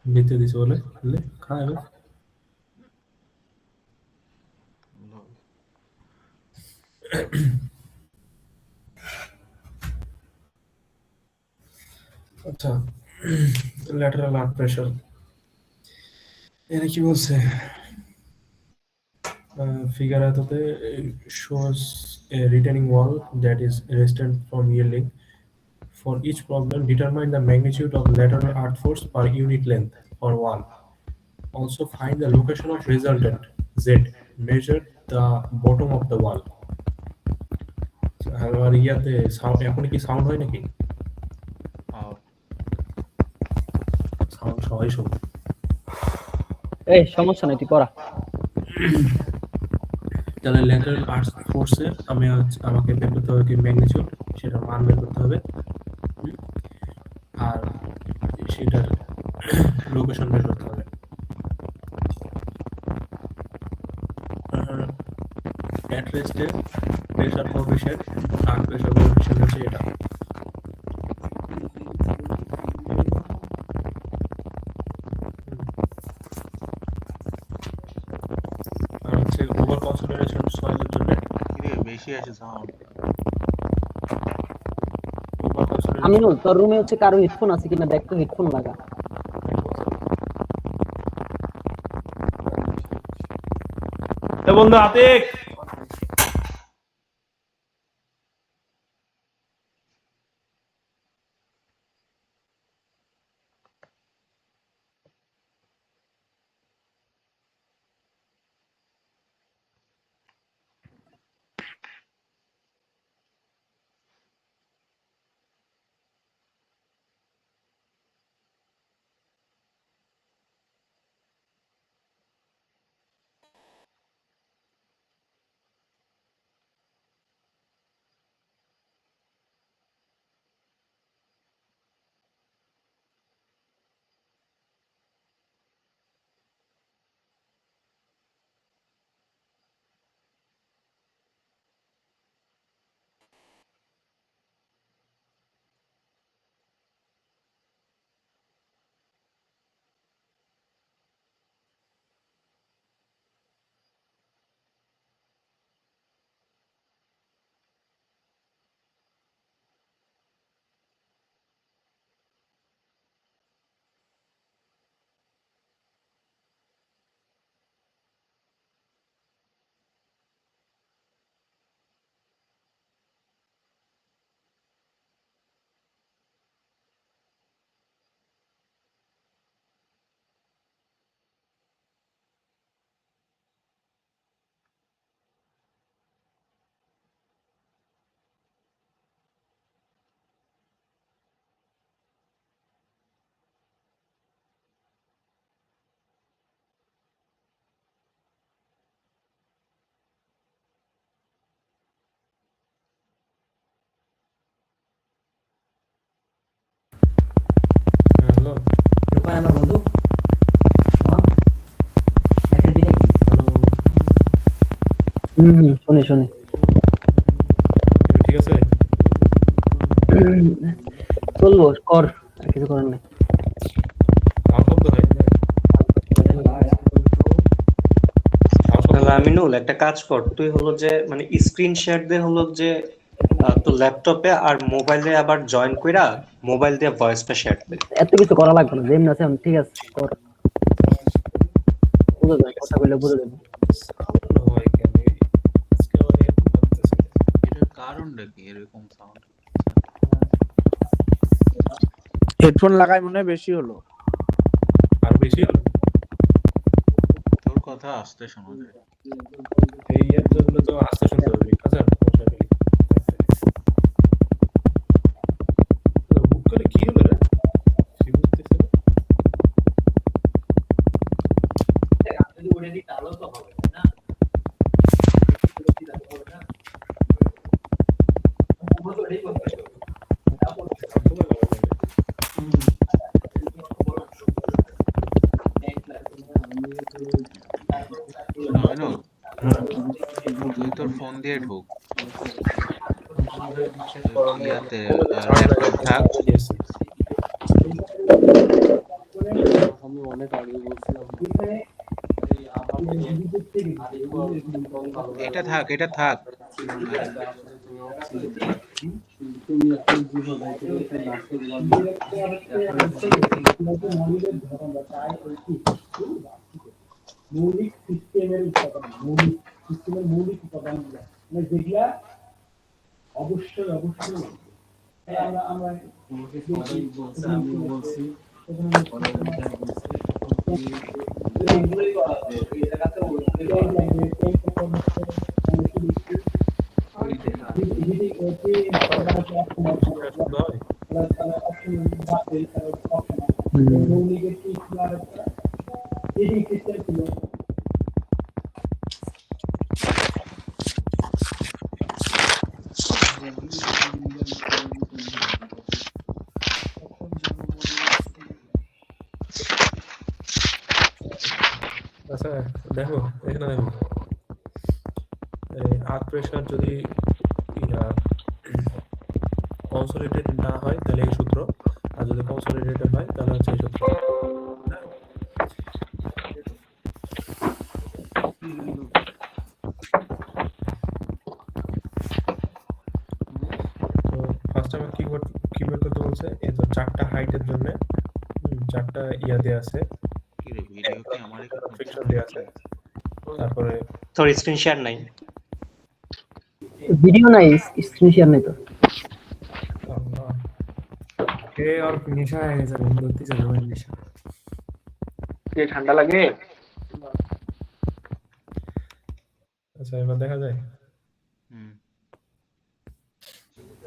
নিতে দিছে বলে লে খায় না। আচ্ছা, ল্যাটারাল আর্ট প্রেশার এখানে কি বলছে? ফিগার এততে shows a retaining wall that is resistant from yielding. For each problem, determine the magnitude of lateral earth force per unit length for wall. Also find the location of resultant Z. Measure the bottom of the wall. আর ইয়াতে sound এখন কি sound হয় নাকি? Sound সবাই শুনে। এই সমস্যা নাই, তুই পড়া। তাহলে ল্যাটারাল আর্ট ফোর্সে আমাকে বের করতে হবে কি ম্যাগনিটিউড, সেটার মান বের করতে হবে, আর সেটার লোকেশন বের করতে হবে। অ্যাট রেস্টে প্রেশার কোএফিশিয়েন্ট আর প্রেশার কোএফিশিয়েন্ট হচ্ছে এটা। আর হচ্ছে ওভার কনসেন্ট্রেশন সয়েলের জন্য বেশি আসে সাউন্ড। আমিনুল, তোর রুমে হচ্ছে কারো হেডফোন আছে কিনা দেখ তো, হেডফোন লাগা। বন্ধু আতিক, হ্যালো আমার বন্ধু একটা দিনে শুনি শুনি। ঠিক আছে, চলবো, কর, আর কিছু করার নেই। আমিনুল, একটা কাজ কর, তুই হলো যে মানে স্ক্রিন শেয়ার দিয়ে হলো যে তো ল্যাপটপে আর মোবাইলে আবার জয়েন কইরা মোবাইল দিয়ে ভয়েসটা শেয়ার দে। এত কিছু করা লাগবে না, যেমন আছে ঠিক আছে, কর। বুঝে যাবে, কথা বললে বুঝে যাবে। এটার কারণটা কি এরকম সাউন্ড? হেডফোন লাগাই মনে হয় বেশি হলো, আর বেশি হলো। তোর কথা আস্তে শোনা যায়। এই ইয়ারগুলো তো আস্তে শুনতে হবে। আচ্ছা বুক করে কি হলো রে? কি বুঝতেছ না? যদি ওটা দিই তাহলেও তো হবে না। আমিনুল, তুই তোর ফোন দিয়ে ঢুক, ইয়াতে ল্যাপটপ থাক, এটা থাক, এটা থাক। মৌলিক সিস্টেমের উপাদান, মৌলিক সিস্টেমের মৌলিক উপাদানগুলো মানে যেগুলা অবশ্যই অবশ্যই আমরা আমরা এগুলোই করা হবে এই জায়গাতে আচ্ছা দেখো এখানে দেখো আর্থ প্রেশার যদি কনসলিডেটেড না হয় তাহলে এই সূত্র, আর যদি কনসলিডেটেড হয় তাহলে হচ্ছে এই সূত্র। তো ফার্স্ট আমার কি বের করতে বলছে, এই তো চারটা হাইটের জন্য চারটা ইয়া দেয়া আছে, কি রে, ভিডিও কি আমার ফ্রিকশন দেয়া আছে, তারপরে তোর স্ক্রিন শেয়ার নাই। ভিডিও নাই, স্ক্রিন শেয়ার নাই তো। और निशा है सर, हम लोग तीसरा है निशा। ঠান্ডা লাগে। আচ্ছা এবার দেখা যায়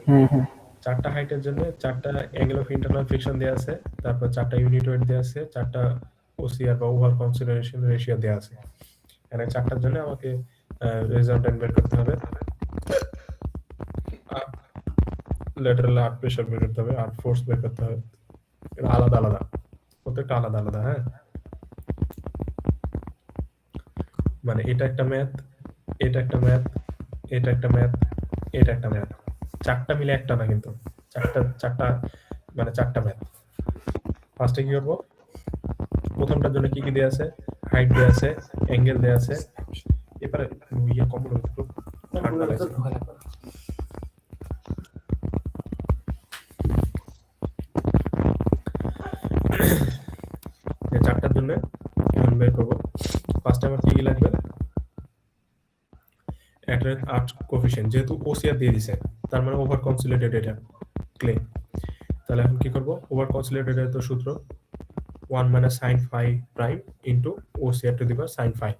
হ্যাঁ হ্যাঁ চারটা হাইটের জন্য চারটা অ্যাঙ্গেল অফ ইন্টারনাল ফ্রিকশন দেয়া আছে, তারপর চারটা ইউনিট ওয়েট দেয়া আছে, চারটা ওসিআর বা ওভার কনসিডারেশন রেশিও দেয়া আছে। এখানে চারটার জন্য আমাকে রেজাল্টেন্ট বের করতে হবে, ল্যাটারাল আর্ট প্রেশার বের করতে হবে, আর্ট ফোর্স বের করতে হবে। এটা আলাদা আলাদা, প্রত্যেকটা আলাদা আলাদা। হ্যাঁ মানে এটা একটা ম্যাথ, এটা একটা ম্যাথ, এটা একটা ম্যাথ, এটা একটা ম্যাথ, চারটা মিলে একটা না, কিন্তু চারটা মানে চারটা ম্যাথ। ফার্স্টে কি করবো, প্রথমটার জন্য কি কি দেয়া আছে, হাইট দেয়া আছে, অ্যাঙ্গেল দেয়া আছে। এবারে ইয়া কম্বল একটু ঠান্ডা লাগছে। এই চারটার জন্য এখন বের করবো। ফার্স্টে আমার কি কি লাগবে, অ্যাটারেন্ট আর্ট কোএফিশিয়েন্ট, যেহেতু ওসিআর দিয়ে দিছে তার মানে ওভার কনসিলেটেড এটা ক্লে। তাহলে এখন কি করব, ওভার কনসিলেটেড এর তো সূত্র 1 - sin phi prime into OCR to the power sin phi।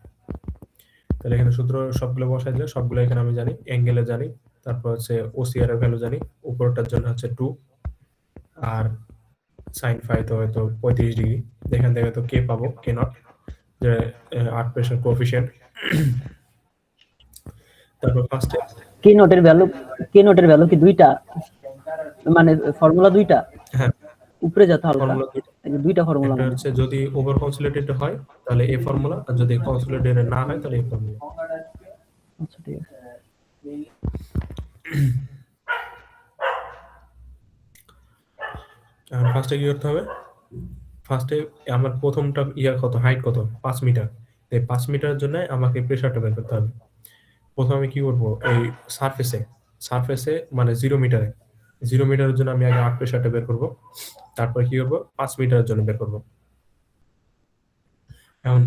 তাহলে এখানে সূত্র সবগুলো বসাই দিলে সবগুলো এখানে আমি জানি, অ্যাঙ্গেলে জানি, তারপর হচ্ছে ওসিআর এর ভ্যালু জানি, উপরটার জন্য হচ্ছে 2, আর sin phi তো হয়তো 35 ডিগ্রি, এখান থেকে তো কে পাবো, কে নট, যে আর্ট প্রেশার কোএফিশিয়েন্ট। তারপর ফার্স্টে কে নোটের ভ্যালু কি দুইটা, মানে ফর্মুলা দুইটা? হ্যাঁ উপরে যেতে হবে, ফর্মুলা দুইটা ফর্মুলা। একটা হচ্ছে যদি ওভার কনসলিডেটেড হয় তাহলে এই ফর্মুলা, আর যদি কনসলিডেটেড না হয় তাহলে এই ফর্মুলা। আচ্ছা ঠিক আছে। এখন ফার্স্টে কি করতে হবে, ফার্স্টে আমার প্রথমটা ইয়া কত, হাইট কত, 5 মিটার। এই 5 মিটারের জন্য আমাকে প্রেসারটা বের করতে হবে। প্রথমে আমি কি করব, এই সারফেসে মানে 0 মিটারে, 0 মিটারের জন্য আমি আগে আর্ট প্রেসারটা বের করব, তারপর কি করব 5 মিটারের জন্য বের করব। এখন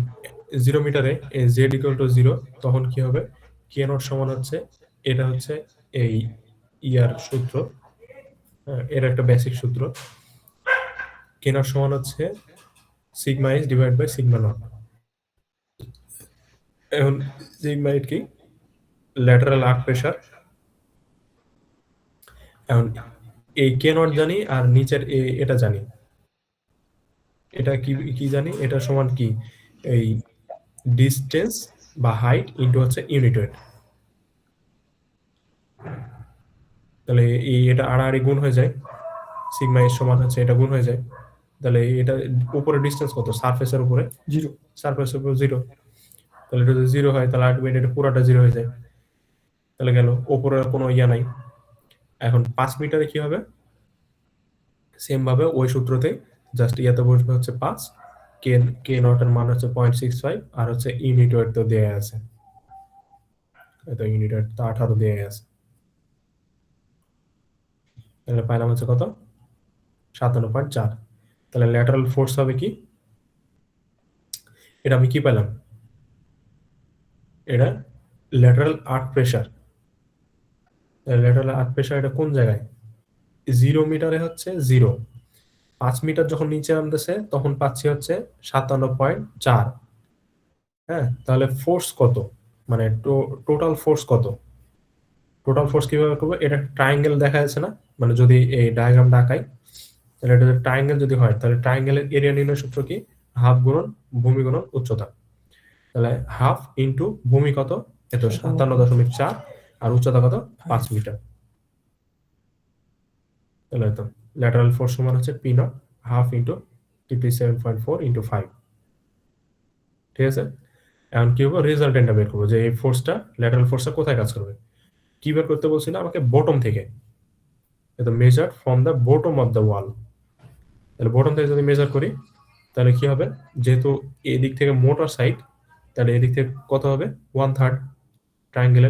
0 মিটারে z = 0, তখন কি হবে, কে নট সমান হচ্ছে, এটা হচ্ছে এই ইয়ার সূত্র, এর একটা বেসিক সূত্র, কে নট সমান হচ্ছে sigma s divide by sigma naught. এখন সিগমা এর কি, ল্যাটারাল আর্ট প্রেসার। এখন এই কে নট জানি আর নিচের এটা জানি, এটা কি জানি, এটা সমান কি, এই ডিসটেন্স বা হাইট ইনটু হচ্ছে ইউনিট ওয়েট। তাহলে এটা আড়াআড়ি গুণ হয়ে যায়, সিগমা এর সমান হচ্ছে এটা গুণ হয়ে যায়। তাহলে এটা উপরে ডিসটেন্স কত, সারফেসের উপরে 0, সারফেসের উপরে 0, তাহলে এটা যদি 0 হয় তাহলে আলটিমেটলি এটা পুরোটা 0 হয়ে যায়। তাহলে গেল, উপরে কোনো ইয়া নাই। এখন 5 মিটারে কি হবে, সেম ভাবে ওই সূত্রতে জাস্ট ইয়াতে বসবে হচ্ছে 5, কে নট এর মান হচ্ছে 0.65 আর হচ্ছে ইউনিট ওয়েট তো দেয়া আছে, এটা ইউনিট ওয়েট তো 18 দেয়া আছে, তাহলে পাইলাম হচ্ছে কত 57.4। তাহলে ল্যাটারাল ফোর্স হবে কি, এটা আমি কি পেলাম, এটা lateral earth pressure. Lateral earth pressure এটা কোন জায়গায়, 0 মিটারে হচ্ছে 0, 5 মিটার যখন নিচে নামতেছে তখন পাচ্ছি হচ্ছে 57.4। হ্যাঁ, তাহলে ফোর্স কত, মানে টোটাল ফোর্স কত, টোটাল ফোর্স কিভাবে করবো, এটা ট্রায়াঙ্গেল দেখা যাচ্ছে না, মানে যদি এই ডায়াগ্রামটা আঁকাই তাহলে এটা ট্রায়াঙ্গেল যদি হয় তাহলে ট্রায়াঙ্গেলের এরিয়া নির্ণয় সূত্র কি, হাফ গুণন ভূমি গুণন উচ্চতা। তাহলে হাফ ইন্টু ভূমি কত, এত 57.4 আর উচ্চতা কত 5 মিটার। তাহলে তো ল্যাটারাল ফোর্স সমান হচ্ছে P not half into 57.4 into 5। ঠিক আছে, এখন কি হবে, রেজাল্টেন্টটা বের করবো যে এই ফোর্সটা ল্যাটারাল ফোর্সটা কোথায় কাজ করবে। কি বের করতে বলছিল আমাকে, বটম থেকে, এটা measure from the bottom of the wall. তাহলে বটম থেকে যদি মেজার করি তাহলে কি হবে, যেহেতু এদিক থেকে মোটর সাইড, তাহলে এদিক থেকে কত হবে 1/3 ট্রায়াঙ্গেল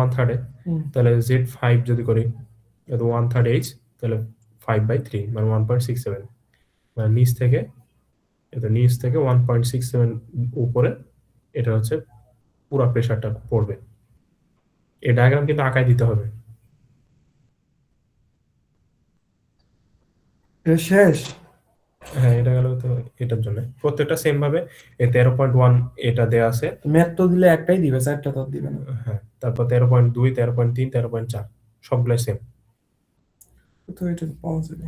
1/3, তাহলে Z5 যদি করি এটা 1/3 H, তাহলে 5/3 মানে 1.67, মানে নিচ থেকে 1.67 উপরে এটা হচ্ছে পুরো প্রেসারটা পড়বে। এই ডায়াগ্রাম কিন্তু আঁকায় দিতে হবে। শেষ। হ্যাঁ, এটা গেল তো এটার জন্য প্রত্যেকটা সেম ভাবে, এই 13.1 এটা দেয়া আছে, ম্যাথ তো দিলে একটাই দিবে, চারটা তো দিবে না। হ্যাঁ, তারপর 13.2 13.3 13.4 সবগুলাই সেম। তো এটা পাওয়া যাবে।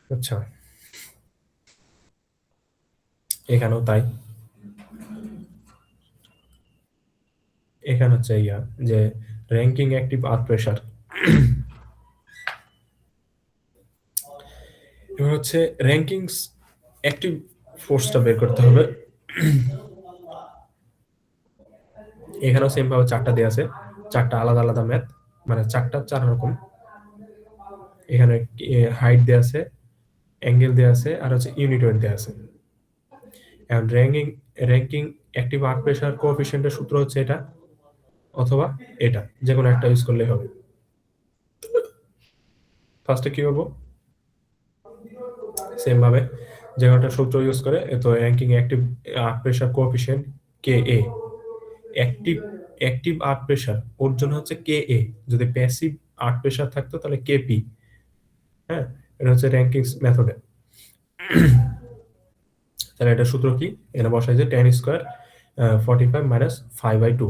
আচ্ছা, এখানেও তাই, এখানে হচ্ছে ইয়া যে র্যাঙ্কিং অ্যাক্টিভ আর্ক প্রেসার, এবার হচ্ছে র্যাঙ্কিংস অ্যাক্টিভ ফোর্সটা বের করতে হবে। এখানেও সেম ভাবে 4টা দেয়া আছে, 4টা আলাদা আলাদা ম্যাথ, মানে 4টা 4 রকম। এখানে হাইট দেয়া আছে, অ্যাঙ্গেল দেয়া আছে, আর হচ্ছে ইউনিট ওয়েট দেয়া আছে। এখন র্যাঙ্কিং অ্যাক্টিভ আর্ক প্রেসার কোএফিসিয়েন্টের সূত্র হচ্ছে এটা অথবা এটা, যে কোনো একটা ইউজ করলেই হবে। ফার্স্টে কি করব, সেম ভাবে যে কোনো একটা সূত্র ইউজ করে, তো Rankine active earth pressure coefficient K A, active earth pressure ওর জন্য হচ্ছে কে এ, যদি প্যাসিভ আর্ক প্রেসার থাকতো তাহলে কে পি। হ্যাঁ, এটা হচ্ছে র্যাঙ্কিংস মেথডে। তাহলে এটা সূত্র কি, এখানে বসাই যে tan স্কয়ার 45 মাইনাস 5/2,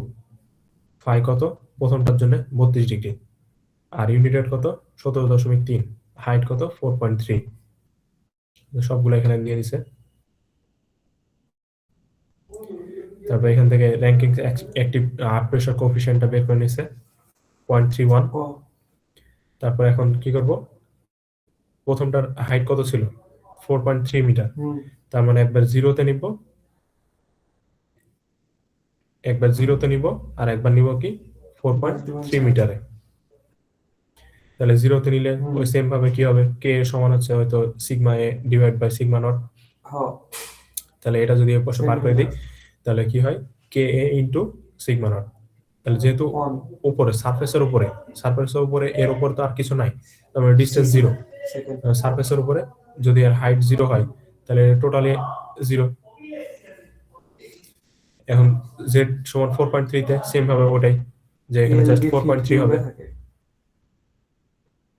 5 কত প্রথমটার জন্য 32 ডিগ্রি, আর ইউনিট ওয়েট কত 17.3, হাইট কত 4.3, সবগুলো এখানে দিয়ে দিছে। তারপর এখান থেকে র্যাঙ্কিং অ্যাক্টিভ আর্ক প্রেসার কোএফিসিয়েন্টটা বের করে নিছে 0.31। তারপর এখন কি করব, প্রথমটার হাইট কত ছিল 4.3 মিটার, তার মানে একবার জিরোতে নিব, আর একবার নিব কি 4.3 মিটারে। তাহলে জিরোতে নিলে ওই সেম ভাবে কি হবে, কে সমান হচ্ছে হয়তো sigma a divide by sigma naught. তাহলে এটা যদি এর পাশে বার করে দিই তাহলে কি হয়, কে এ ইন্টু সিগমা নট। তাহলে যেহেতু উপরে সারফেসের উপরে এর উপর তো আর কিছু নাই, তার মানে ডিসটেন্স 0, সারফেসের উপরে যদি এর হাইট 0 হয় তাহলে টোটালি 0। এখন z সমান 4.3 তে সেম ভাবে ওটাই, যে এখানে জাস্ট 4.3 হবে।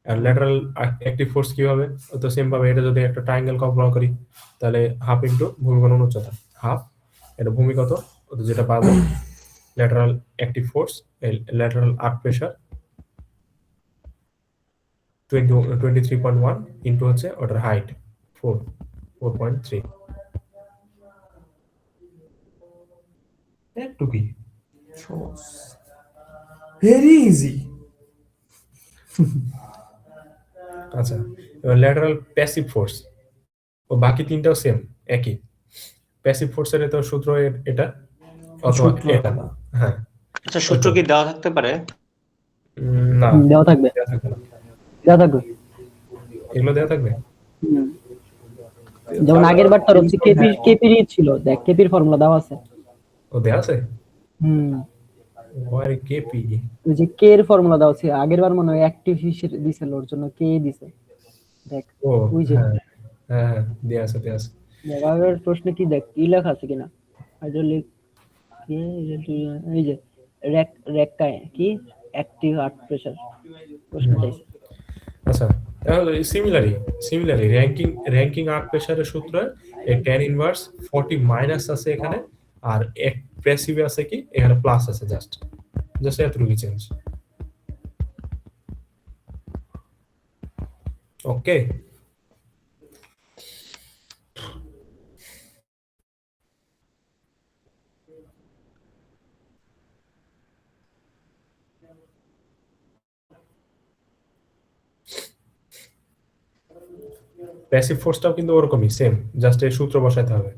আর ল্যাটারাল অ্যাক্টিভ ফোর্স কি হবে, তো সেম ভাবে এটা যদি একটা ট্রায়াঙ্গেল কল্পনা করি তাহলে হাফ ইনটু ভূমি গুণন উচ্চতা, হাফ এটা ভূমি কত, তো যেটা পাবো lateral active force, lateral earth pressure 23.1 into হচ্ছে ওটার হাইট 4.3। একটু কি ভেরি ইজি। আচ্ছা, এবার ল্যাটারাল প্যাসিভ ফোর্স, ও বাকি তিনটাও সেম একই। প্যাসিভ ফোর্সের তো সূত্র এটা অথবা এটা। হ্যাঁ, আচ্ছা, সূত্র কি দেওয়া থাকতে পারে? না, দেওয়া থাকবে, দেওয়া থাকবে না। দেওয়া থাকবে। এগুলো দেওয়া থাকবে। যেমন আগের বার তোর হচ্ছে কেপির ছিল, দেখ কেপির ফর্মুলা দেওয়া আছে। ও দেয়া আছে হুম, ওয়ারে কেপি ওই যে কে এর ফর্মুলা দেওয়া আছে, আগের বার মনে হয় অ্যাক্টিভ হিসেবে দিছিল, ওর জন্য কে দিছে দেখ। ও ওই যে হ্যাঁ হ্যাঁ দেয়া আছে দেখ আগের প্রশ্নে কি দেখ কি লেখা আছে কিনা, হাইড্রোলিক কে এই যে রেক্কায় কি অ্যাক্টিভ আর্ট প্রেসার প্রশ্ন চাইছে। আচ্ছা সিমিলারলি র্যাঙ্কিং আর্ট প্রেসারের সূত্র এই tan ইনভার্স 40 মাইনাস আছে এখানে, আর এক প্যাসিভে আছে কি এখানে প্লাস আছে, জাস্ট এতটুকু চেঞ্জ। ওকে প্যাসিভ ফোর্সটাও কিন্তু ওরকমই সেম, জাস্ট এই সূত্র বসাতে হবে,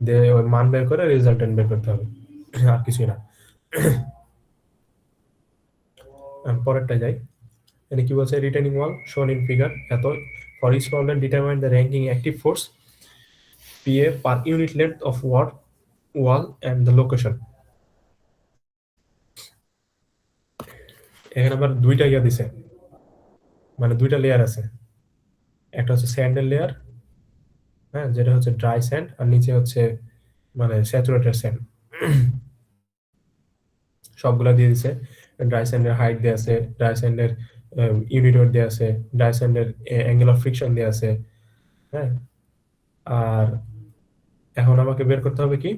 দিয়ে ওই মান বের করে রেজাল্টেন্ট বের করতে হবে, আর কিছুই না। পরেরটা যাই, এখানে কি বলছে, retaining wall shown in figure এত for each problem determine the Rankine active force PA per unit length of wall and the location. এখানে আবার দুইটা ইয়া দিছে, মানে দুইটা লেয়ার আছে, একটা হচ্ছে স্যান্ডের লেয়ার, হ্যাঁ যেটা হচ্ছে ড্রাই স্যান্ড, আর নিচে হচ্ছে মানে স্যাচুরেটেড স্যান্ড, সবগুলা দিয়ে দিছে। ড্রাই স্যান্ডের হাইট দেয়া আছে, ড্রাই স্যান্ডের ইউনিট ওয়েট দেয়া আছে, ড্রাই স্যান্ডের অ্যাঙ্গেল অফ ফ্রিকশন দেয়া আছে, হ্যাঁ। আর এখন আমাকে বের করতে হবে কি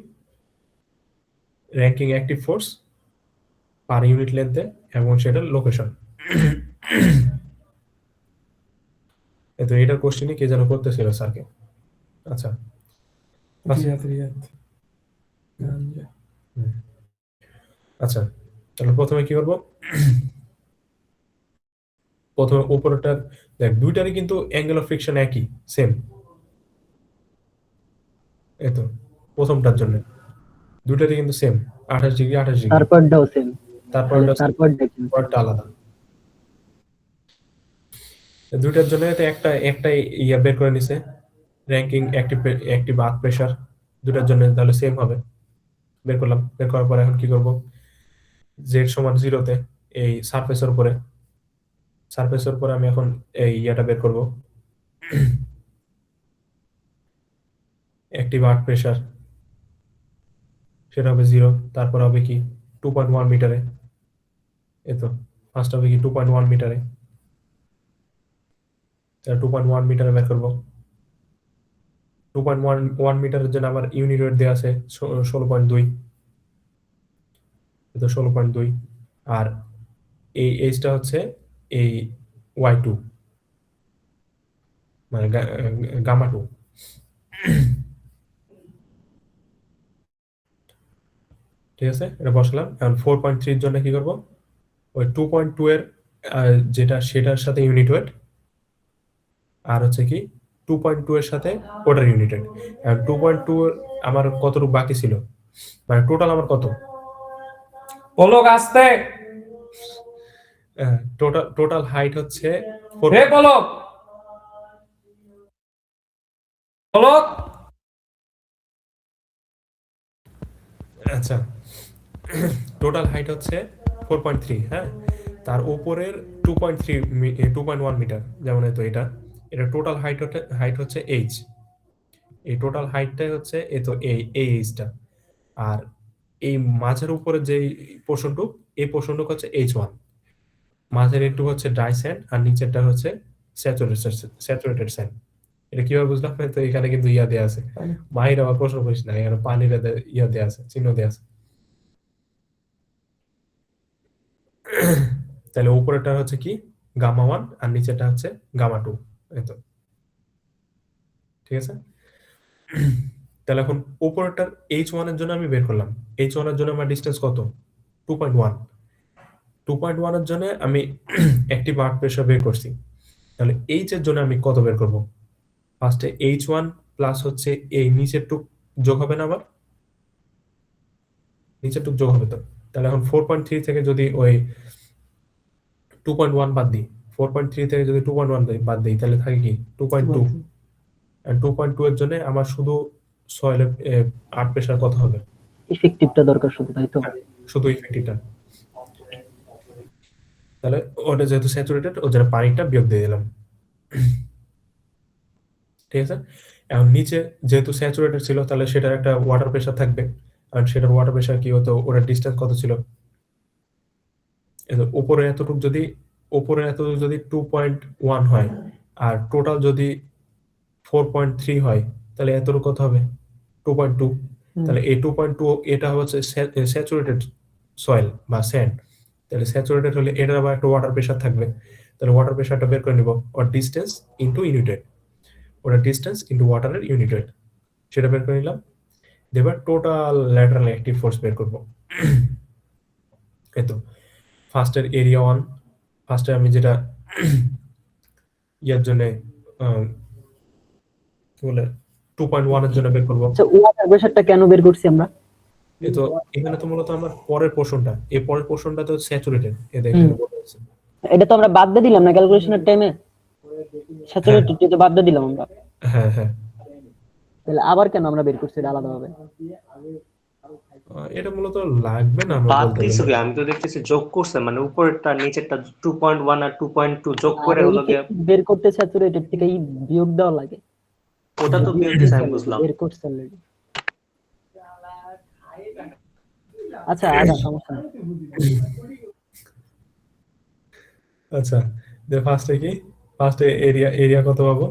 Rankine active force per unit লেন্থে এবং সেটার লোকেশন। তো এটার কোশ্চেনই কে যেন করতেছিল স্যারকে। আচ্ছা আচ্ছা তাহলে প্রথমে কি করব, প্রথমে উপরটা দেখ, দুইটারই কিন্তু অ্যাঙ্গেল অফ ফ্রিকশন একই সেম, এই তো প্রথমটার জন্য দুইটারই কিন্তু সেম 28 ডিগ্রি 28 ডিগ্রি, তারপরটাও সেম, তারপরটা আলাদা। দুইটার জন্য একটা ইয়া বের করে নিছে র্যাঙ্কিং অ্যাক্টিভ আর্ক প্রেসার, দুটার জন্য তাহলে সেম হবে, বের করলাম। বের করার পর এখন কি করব, z সমান 0 তে এই সারফেসের উপরে আমি এখন এই ইয়াটা বের করব, অ্যাক্টিভ আর্ক প্রেসার, সেটা হবে 0, তারপর হবে কি 2.1 মিটারে, এই তো ফার্স্ট হবে কি 2.1 মিটারে, 2.1 মিটারে বের করব। 2.1 মিটারের জন্য আমার ইউনিট ওয়েট দেওয়া আছে 16.2, তো 16.2, আর এই এইচটা হচ্ছে এই y2 মানে গামা 2। ঠিক আছে, এটা বসালাম। এখন 4.3 এর জন্য কি করব, ওই 2.2 এর যেটা সেটার সাথে ইউনিট ওয়েট, আর হচ্ছে কি 2.2 এর সাথে ওটার ইউনিট ওয়েট। এখন 2.2 আমার কতটুকু বাকি ছিল, মানে টোটাল আমার কত, পলক আসতে টোটাল হাইট হচ্ছে হে পলক পলক আচ্ছা টোটাল হাইট হচ্ছে 4.3, হ্যাঁ। তার উপরের 2.1 মিটার, যেমন তো এটা টোটাল হাইট হচ্ছে এইচ, এই টোটাল হাইটটাই হচ্ছে এই তো এই এইচটা, আর এই মাঝের উপরে যে পোর্শনটুক, এই পোর্শনটুক হচ্ছে H1, মাঝের একটু হচ্ছে ড্রাই স্যান্ড, আর নিচেরটা হচ্ছে স্যাচুরেটেড স্যান্ড। এটা কিভাবে বুঝলাম, তো এখানে কিন্তু ইয়া দেয়া আছে, মাহির আবার প্রশ্ন করিস না, এখানে পানির ইয়া দেয়া আছে, চিহ্ন দেয়া আছে। তাহলে উপরেরটা হচ্ছে কি গামা 1 আর নিচেরটা হচ্ছে গামা 2, এই তো ঠিক আছে। তাহলে এখন উপরেরটার H1 এর জন্য আমি বের করলাম, H1 এর জন্য আমার ডিসটেন্স কত 2.1, 2.1 এর জন্য আমি অ্যাক্টিভ আর্ক প্রেসার বের করছি। তাহলে H এর জন্য আমি কত বের করব, ফার্স্টে H1 প্লাস হচ্ছে এই নিচেরটুক যোগ হবে না, আবার নিচেরটুক যোগ হবে তো। তাহলে এখন 4.3 থেকে যদি ওই 2.1 বাদ দিই, 4.3 থেকে যদি 2.1 বাদ দিই, তাহলে থাকে কি 2.2, 2.2 এর জন্য আমার শুধু সয়েলের আর্ট প্রেসার কত হবে? ইফেক্টিভটা দরকার শুধু, তাই তো? শুধু ইফেক্টিভটা। তাহলে ওটা যেহেতু স্যাচুরেটেড, ওর জন্য পানিটা বিয়োগ দিয়ে দিলাম। ঠিক আছে। এখন নিচে যেহেতু স্যাচুরেটেড ছিল, তাহলে সেটার একটা ওয়াটার প্রেসার থাকবে। আর সেটার ওয়াটার প্রেসার কি হতো, ওটার ডিসটেন্স কত ছিল? উপরে এতটুকু যদি 2.1 হয় আর টোটাল যদি 4.3 হয়, তাহলে এতটুকু কত হবে? 2.2। তাহলে এই 2.2 এটা হচ্ছে স্যাচুরেটেড সয়েল বা স্যান্ড। তাহলে স্যাচুরেটেড হলে এটার আবার একটা ওয়াটার প্রেসার থাকবে। তাহলে ওয়াটার প্রেসারটা বের করে নিব, ওর ডিসটেন্স ইনটু ইউনিটেড, ওটা ডিসটেন্স ইনটু ওয়াটারের ইউনিটেড, সেটা বের করে নিলাম। এবার টোটাল ল্যাটারাল অ্যাক্টিভ ফোর্স বের করব। এই তো ফার্স্টের এরিয়া 1, ফার্স্টে আমি যেটা ইয়ার জন্য কি বলে 2.1 এর জন্য বের করব। আচ্ছা, ওয়াটার প্রেসারটা কেন বের করছি আমরা? এই তো এখানে তো মূলত আমার পরের পোর্শনটা, এই পরের পোর্শনটা তো স্যাচুরেটেড, এই দেখেন বলা আছে। এটা তো আমরা বাদ দিয়ে দিলাম না ক্যালকুলেশনের টাইমে, স্যাচুরেটেড তো বাদ দিয়ে দিলাম আমরা। হ্যাঁ হ্যাঁ, তাহলে আবার কেন আমরা বের করছি এটা আলাদাভাবে? এটা মূলত লাগবে না আমরা বাদ বলতে দিছো গেলে। কি? আমি তো দেখতেছি যোগ করছে, মানে উপরেরটা নিচেরটা 2.1 আর 2.2 যোগ করে আর হলো গিয়ে বের করতে স্যাচুরেটেড থেকে বিয়োগ দেওয়া লাগে। ওটা তো বিয়োগ দিছে, আমি বুঝলাম। বের করছে অলরেডি। আচ্ছা আচ্ছা, সমস্যা নেই। আচ্ছা, ফার্স্টে কি, ফার্স্টে এরিয়া কত পাবো?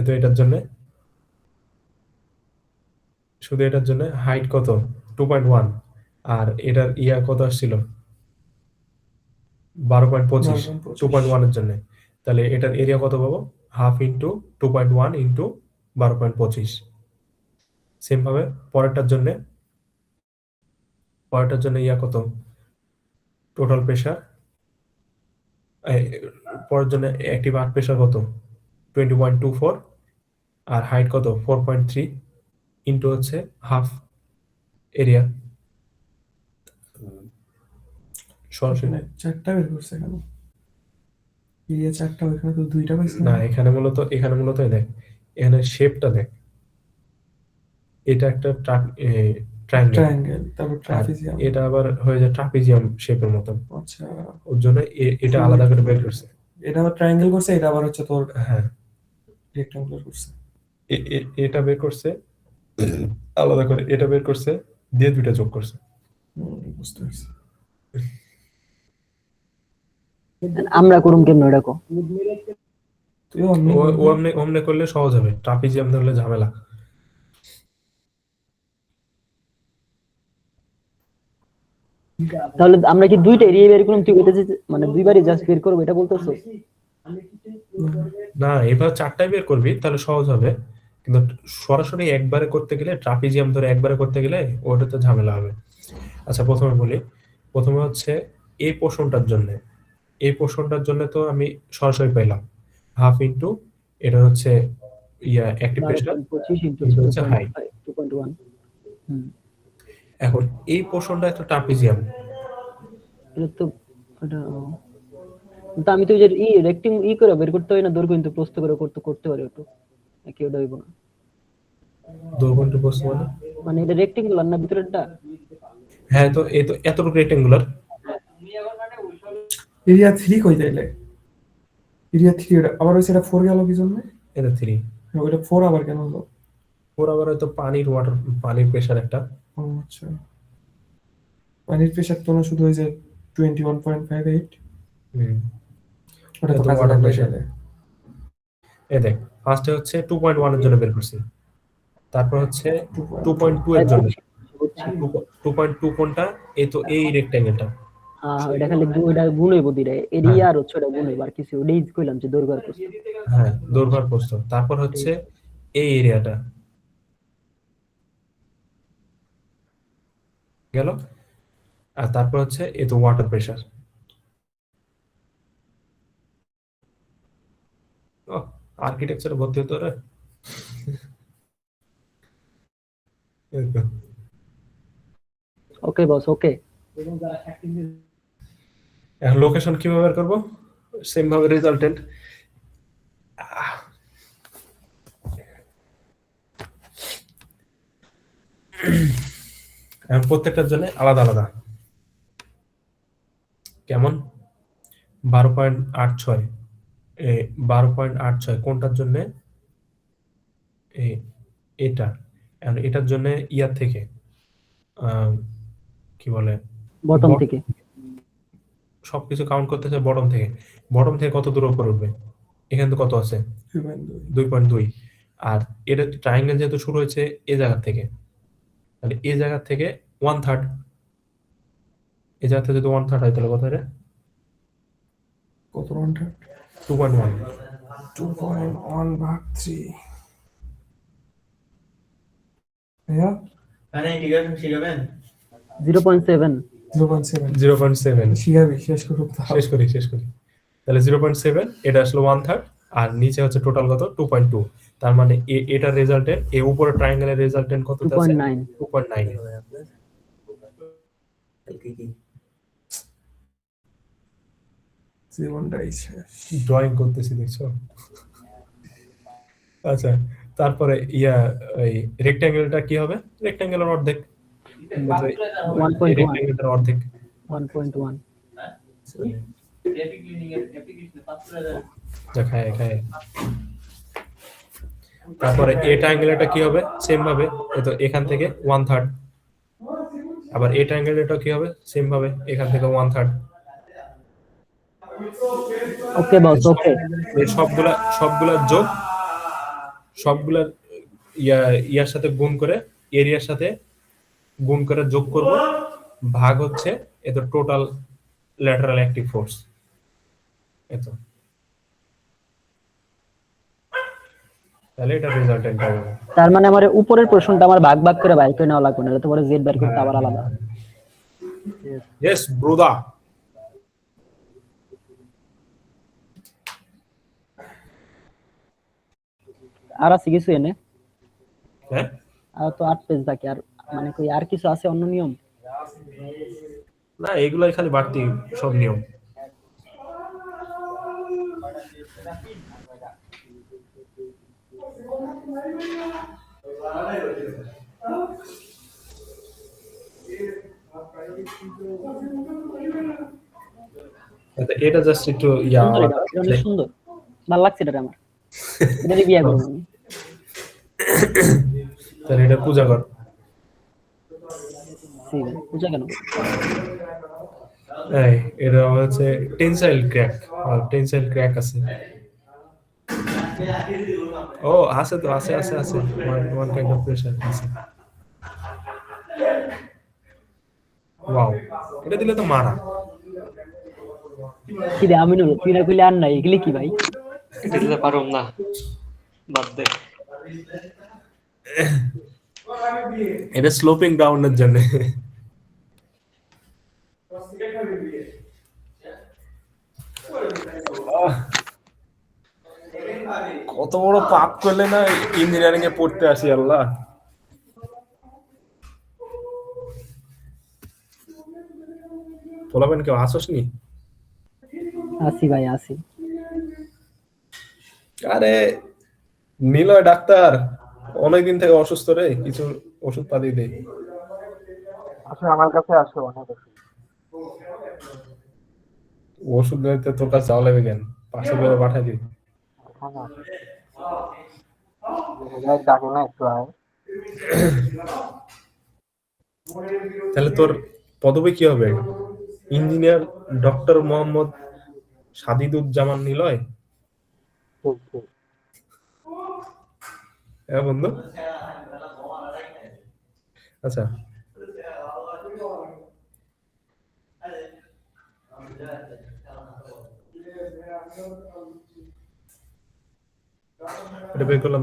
তো এটার জন্য, শুধু এটার জন্য হাইট কত? 2.1, আর এটার কত আসছিল? 12.25, 2.1 এর জন্য। তাহলে এটার এরিয়া কত পাবো? Half into 2.1 into 12.25। সেম ভাবে পরেরটার জন্য কত? টোটাল প্রেসার, পরের জন্য অ্যাক্টিভ আর্ট প্রেসার কত? 20.24, আর হাইট কত? 4.3 ইন্টু হচ্ছে হাফ এরিয়া। সরাসরি চারটা বের করছে কেন? এরিয়া চারটা, ওইখানে তো দুইটা পাইছে না, এখানে মূলত এই দেখ, এখানে শেপটা দেখ, এটা একটা ট্রায়াঙ্গেল, ট্রায়াঙ্গেল, তারপর ট্রাপিজিয়াম। এটা আবার হয়ে যায় ট্রাপিজিয়াম শেপের মতন। আচ্ছা, ওর জন্য এটা আলাদা করে বের করছে। এটা আবার ট্রায়াঙ্গেল করছে, এটা আবার হচ্ছে তোর হ্যাঁ, রেক্টাঙ্গুলার করছে। এটা বের করছে আলাদা করে, এটা বের করছে দিয়ে দুইটা যোগ করছে। বুঝতে পারছি। আমরা করুম কেমন এটা কো? তুইও অমনি ওমনে করলে সহজ হবে, ট্রাপিজিয়াম ধরলে ঝামেলা। তাহলে আমরা কি দুইটা এরিয়া বের করলাম, তুই ওইটা মানে দুইবারই জাস্ট বের করবো এটা বলতেছো? না, এবার চারটায় বের করবি তাহলে সহজ হবে, কিন্তু সরাসরি একবারে করতে গেলে, ট্রাপিজিয়াম ধরে একবারে করতে গেলে ওটা তো ঝামেলা হবে। আচ্ছা, প্রথমে বলি, প্রথমে হচ্ছে এই পোর্শনটার জন্য তো আমি সরাসরি পাইলাম হাফ ইন্টু, এটা হচ্ছে অ্যাক্টিভ প্রেসার 12.25 ইনটু হচ্ছে হাইট। 2.1। এখন এই পোর্শনটা একটা ট্রাপিজিয়াম। এটা তো এটা তো আমি তো যে রেক্টিং করে বের করতে হয় না, দৈর্ঘ্য কিন্তু প্রস্থ করে করতে পারি একটু, নাকি ওটা হইব না? দৈর্ঘ্য ইন্টু প্রস্থ মানে এটা রেক্টেঙ্গুলার না ভিতরেরটা? হ্যাঁ, তো এই তো এতটুকু রেক্টেঙ্গুলার। এরিয়া 3 কই তাইলে? এরিয়া 3 আবার হইছে, এটা 4 গেল কি জন্য? এটা 3। ওইটা 4 আবার কেন হলো? ওর আবার হয়তো পানির প্রেসার একটা। আচ্ছা, পানির প্রেসার তো না, শুধু ওই যে 21.58। ওটা তো কাজে ওয়াটার লাগবে প্রেসার। এখানে। এই দেখ, ফার্স্টে হচ্ছে 2.1 এর জন্য বের করছি, তারপর হচ্ছে 2.2 এর জন্য। 2.2 কোনটা? এই তো এই রেক্ট্যাঙ্গেলটা। এটা খালি ওইটা গুণ হইব দিরে, এরিয়া আর হচ্ছে ওটা গুণ হইব, আর কিছু ওটাই কইলাম যে দৈর্ঘ্য আর প্রস্থ। হ্যাঁ, দৈর্ঘ্য আর প্রস্থ। তারপর হচ্ছে এই এরিয়াটা গেল, আর তারপর হচ্ছে এই তো ওয়াটার প্রেসার। আর্কিটেকচারে ভর্তি হতো রে। ওকে বস, ওকে। এখন লোকেশন কিভাবে বের করবো? সেম ভাবে রেজাল্টেন্ট। এখন প্রত্যেকটার জন্য আলাদা আলাদা। কেমন? 12.86 12.86 কোনটার জন্য? এটা। এখন এটার জন্য ইয়ার থেকে কি বলে বটম থেকে সবকিছু কাউন্ট করতেছে বটম থেকে। বটম থেকে কত দূর উপর উঠবে? এখানে তো কত আছে? 2.2। আর এটা ট্রায়াঙ্গেল যেহেতু শুরু হয়েছে এই জায়গা থেকে, তাহলে এই জায়গা থেকে 1/3, এই জায়গা থেকে যদি 1/3 হয় তাহলে কত এটা? কত 1/3? 2.1। 2.1 ভাগ 3। ভাইয়া মানে ইন্টিগ্রেশন শিখাবেন? 0.7 0.7 শিখাবি, শেষ করুক তো। শেষ করি। তাহলে 0.7 এটা আসলে 1/3, আর নিচে হচ্ছে টোটাল কত? 2.2। তার মানে এটার রেজাল্টেন্ট, এই উপরে ট্রায়াঙ্গেলের রেজাল্টেন্ট কত আছে? 2.9 2.9। জীবনটাই শেষ। ড্রয়িং করতেছি দেখছো? আচ্ছা, তারপরে এই রেক্ট্যাঙ্গেলটা কি হবে? রেক্ট্যাঙ্গেলের অর্ধেক। 1.1 রেক্ট্যাঙ্গেলটার অর্ধেক। 1.1 এপিক ক্লিনিং এর অ্যাপ্লিকেশনে 5,000 যা খায়। তারপরে এ ট্রায়াঙ্গেলটা কি হবে? সেম ভাবে তো এখান থেকে 1/3। আবার এ ট্রায়াঙ্গেলটা কি হবে? সেম ভাবে এখান থেকে 1/3। ওকে বস, ওকে। এই সবগুলা যোগ, সবগুলা ইয়ার সাথে গুণ করে, এরিয়ার সাথে গুণ করে যোগ করব, ভাগ হচ্ছে এত টোটাল ল্যাটারাল অ্যাক্টিভ ফোর্স। এত, তাহলে এটা রেজাল্টেন্ট পাবো। তার মানে আমার উপরের প্রশ্নটা আমার ভাগ ভাগ করে বাইর করে নেওয়া লাগবে না, এটা তো পরে জেড বের করতে আবার আলাদা। ইয়েস ব্রোদা। আর আছে কিছু এনে? হ্যাঁ, আর তো 8 পেজ বাকি, আর মানে কই আর কিছু আছে অন্য নিয়ম? না এগুলাই খালি বাড়তি সব নিয়ম। এটা জাস্ট একটু সুন্দর, এটা অনেক সুন্দর, ভালো লাগছে এটা আমার। এটা দিয়ে বিয়ে করব আমি। তাহলে এটা পূজা কর। ঠিক আছে, বুঝা কেন? এই এটা হচ্ছে টেনসাইল ক্র্যাক আছে। ও আছে তো, আছে ওয়ান কাইন্ড অফ প্রেসার আছে। ওয়াও, এটা দিলে তো মারা। কি রে আমিনুল, তুই না কইলে আর নাই, এগুলি কি ভাই? এটা দিতে পারুম না, বাদ দে। এটা স্লোপিং ডাউনের জন্য। কত বড় পাপ করলে না ইঞ্জিনিয়ারিং এ পড়তে আসি আল্লাহ। বলবেন কেউ আসোস নি? আসি ভাই, আসি। আরে নিলয় ডাক্তার অনেকদিন থেকে অসুস্থ রে, কিছু ওষুধ পাতি দে। আসলে আমার কাছে আসো অনেক ওষুধ নিতে তোর কাছে যাওয়া লাগবে কেন? পাশে করে পাঠাই দিই। ডাকে না একটু আয়। তাহলে তোর পদবি কি হবে? Engineer doctor Mohammad Sadiduzzaman Niloy. হ্যাঁ বন্ধু। আচ্ছা, এটা বের করলাম তো।